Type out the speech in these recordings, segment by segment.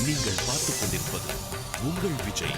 நீங்கள் பார்த்துக் கொண்டிருப்பது உங்கள் விஜய்.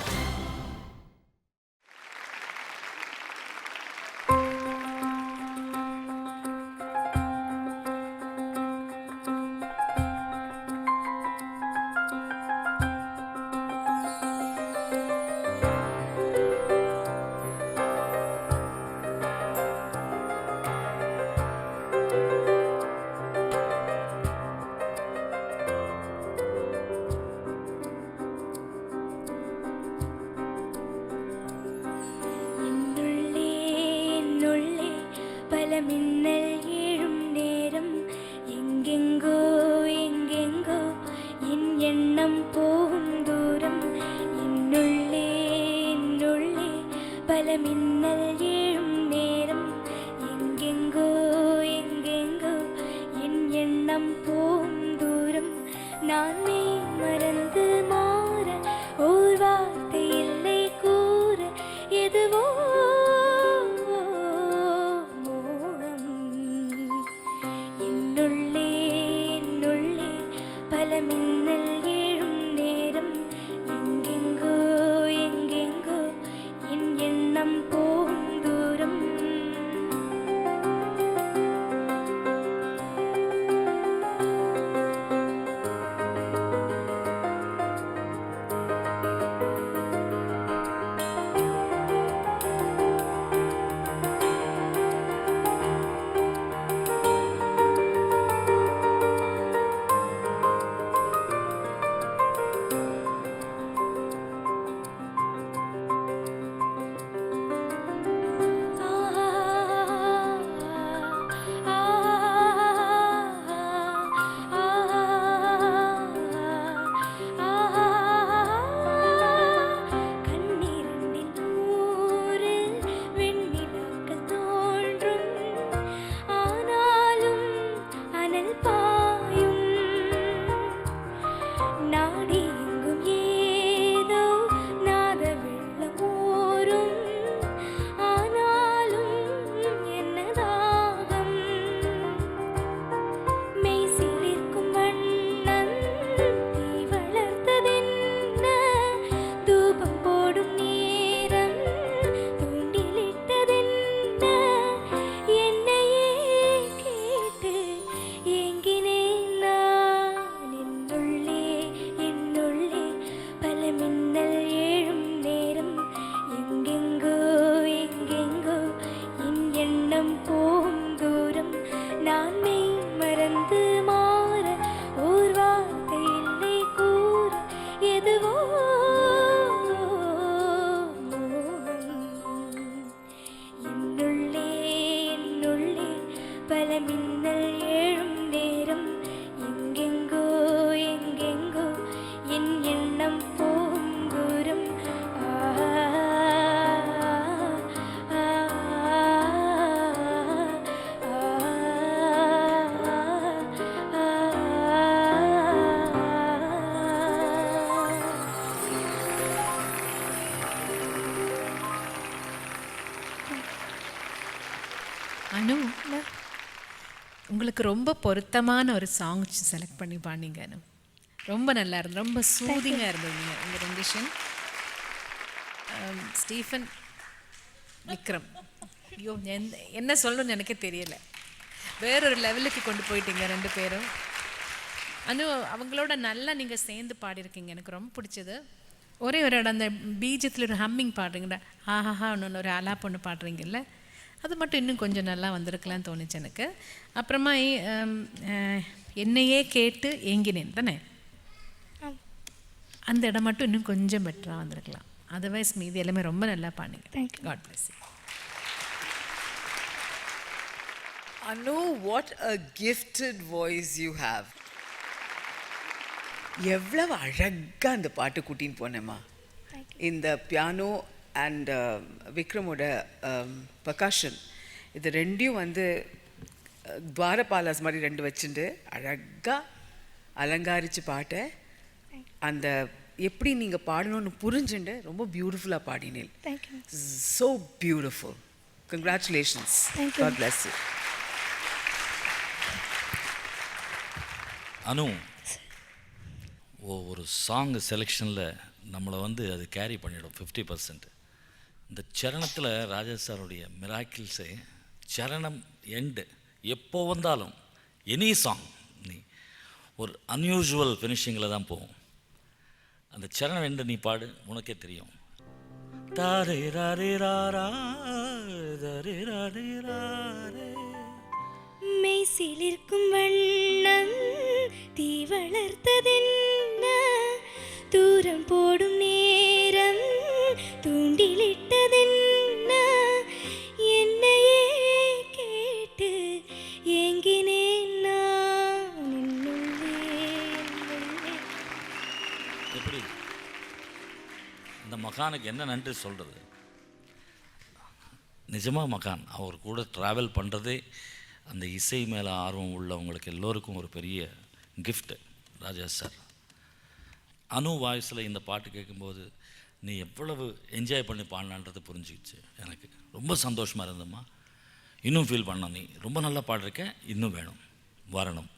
மின்னல் ஏழும் நேரம் எங்கெங்கோ எங்கெங்கோ என் எண்ணம் போகும் தூரம் என்னுள்ளே என்னுள்ளே பல மின்னல் ஏழும் நேரம் எங்கெங்கோ எங்கெங்கோ என் எண்ணம் போகும் தூரம் நான் மெய் மறந்து மாற ஓர் வார்த்தை இல்லை கூற எதுவோ மின்னல் ஏழும் நேரம் எங்கெங்கோ எங்கெங்கோ என் எண்ணம் போகும் தூரம் மின்னல் ஏழும் நேரம் எங்கெங்கோ எங்கெங்கோ என் எண்ணம் போகும் தூரம் அனு, உங்களுக்கு ரொம்ப பொருத்தமான ஒரு சாங் செலக்ட் பண்ணி பாடிங்க. ரொம்ப நல்லா இருந்தது, ரொம்ப சூதிங்காக இருந்தது உங்கள் ரெண்டிஷன். ஸ்டீஃபன், விக்ரம், ஐயோ என்ன சொல்லணும்னு எனக்கே தெரியலை. வேறொரு லெவலுக்கு கொண்டு போயிட்டீங்க ரெண்டு பேரும். அனு, அவங்களோட நல்லா நீங்கள் சேர்ந்து பாடியிருக்கீங்க, எனக்கு ரொம்ப பிடிச்சது. ஒரே ஒரு இடம் அந்த பீஜத்தில் ஒரு ஹம்மிங் பாடுறீங்கடா, ஆஹாஹா ஒன்று ஒரு அலா பொண்ணு பாடுறீங்கல்ல, அது மட்டும் இன்னும் கொஞ்சம் நல்லா வந்திருக்கலான்னு தோணுச்சு எனக்கு. அப்புறமா என்னையே கேட்டு ஏங்கினேன் தானே, அந்த இடம் மட்டும் இன்னும் கொஞ்சம் பெட்டராக வந்திருக்கலாம். அதர்வைஸ் மீதி எல்லாமே ரொம்ப நல்லா பாடுங்க. God bless you. Anu, what a gifted voice you have. எவ்வளவு அழகாக அந்த பாட்டு கூட்டின்னு போனேம்மா. இந்த பியானோ அண்ட் விக்ரமோட பர்கஷன், இது ரெண்டையும் வந்து துவாரபாலாஸ் மாதிரி ரெண்டு வச்சுட்டு அழகாக அலங்காரிச்சு பாட்டை அந்த எப்படி நீங்கள் பாடணும்னு புரிஞ்சுண்டு ரொம்ப பியூட்டிஃபுல்லாக பாடினேன். So beautiful. Congratulations. God bless you. Anu, ஒரு சாங் செலெக்ஷனில் நம்மளை வந்து அது கேரி பண்ணிடும் 50%. இந்த சரணத்தில் ராஜா சாருடைய மிராக்கிள்ஸே சரணம் எண்டு எப்போ வந்தாலும் எனி சாங் நீ ஒரு அன்யூஷுவல் ஃபினிஷிங்கில் தான் போகும். அந்த சரணம் எண்டு நீ பாடு, உனக்கே தெரியும். தாரே ராரே ராரா தாரே ராரே ராரே. மெய் சிலிர்க்கும் வண்ணம் தீ வளர்த்ததென்ன, தூரம் போடும் நேரம் தூண்டிலிட்டதென்ன, என்னையே கேட்டு ஏங்கினேன் நான் என்னுள்ளே. எப்படி இந்த மகானுக்கு என்ன நன்றி சொல்கிறது? நிஜமாக மகான் அவர் கூட ட்ராவல் பண்ணுறதே அந்த இசை மேலே ஆர்வம் உள்ளவங்களுக்கு எல்லோருக்கும் ஒரு பெரிய கிஃப்ட்டு. ராஜா சார் அனு வாய்ஸில் இந்த பாட்டு கேட்கும்போது நீ எவ்வளவு என்ஜாய் பண்ணி பாடினான்றது புரிஞ்சுக்கிச்சு. எனக்கு ரொம்ப சந்தோஷமாக இருந்தம்மா. இன்னும் ஃபீல் பண்ண, நீ ரொம்ப நல்லா பாடிருக்க, இன்னும் வேணும், வரணும்.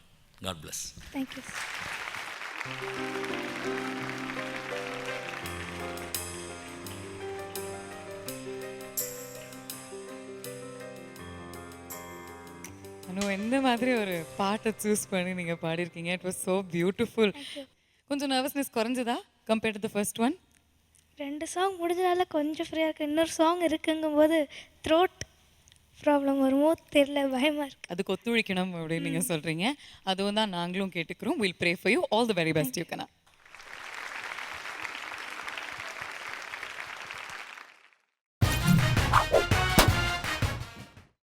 God plus. தேங்க்யூ. அனு, எந்த மாதிரி ஒரு பாட்டை சூஸ் பண்ணி நீங்கள் பாடியிருக்கீங்க. It was so beautiful. கொஞ்சம் நர்வஸ்னஸ் குறைஞ்சதா compared to the first one? 2 song முடிஞ்சனால கொஞ்சம் ஃப்ரீயாக இருக்குது. இன்னொரு சாங் இருக்குங்கும்போது த்ரோட் ப்ராப்ளம் வருமோ தெரியல, பயமாக இருக்குது. அதுக்கு ஒத்துழைக்கணும் அப்படின்னு நீங்கள் சொல்கிறீங்க. அதுவும் தான் நாங்களும் கேட்டுக்கிறோம். Will pray for you. All the very best you Kanaa.